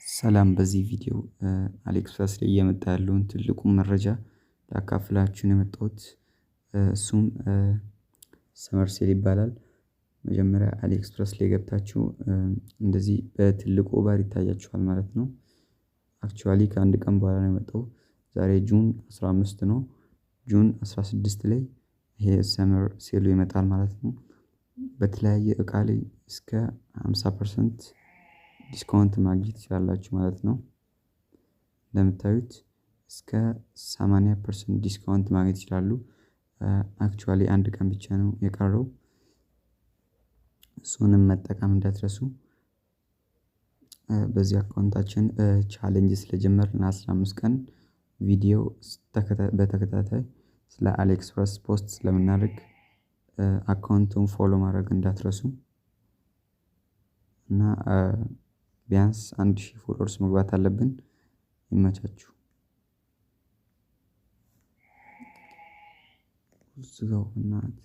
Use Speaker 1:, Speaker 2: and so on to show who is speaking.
Speaker 1: ሰላም በዚህ ቪዲዮ አሊኤክስፕረስ ላይ እየመጣ ያለውን ትልቁን መረጃ ላካፍላችሁ ነው የመጣሁት። እሱም ሰመር ሴል ይባላል። መጀመሪያ አሊኤክስፕረስ ላይ ገብታችሁ እንደዚህ በትልቁ ባር ይታያችኋል ማለት ነው። አክቹዋሊ ከአንድ ቀን በኋላ ነው የመጣው። ዛሬ ጁን 15 ነው። ጁን 16 ላይ ይሄ ሰመር ሴሉ ይመጣል ማለት ነው። በተለያየ እቃ ላይ እስከ 50% ዲስካውንት ማግኘት ትችላላችሁ ማለት ነው። እንደምታዩት እስከ 80% ዲስካውንት ማግኘት ይችላሉ። አክቹዋሊ አንድ ቀን ብቻ ነው የቀረው። እሱንም መጠቀም እንዳትረሱ። በዚህ አካውንታችን ቻሌንጅ ስለጀመርን 15 ቀን ቪዲዮ በተከታታይ ስለ አሊኤክስፕረስ ፖስት ስለምናደርግ አካውንቱን ፎሎ ማድረግ እንዳትረሱ እና ቢያንስ 1000 ፎሎወርስ መግባት አለብን። ይመቻችሁ። ዝጋው እናት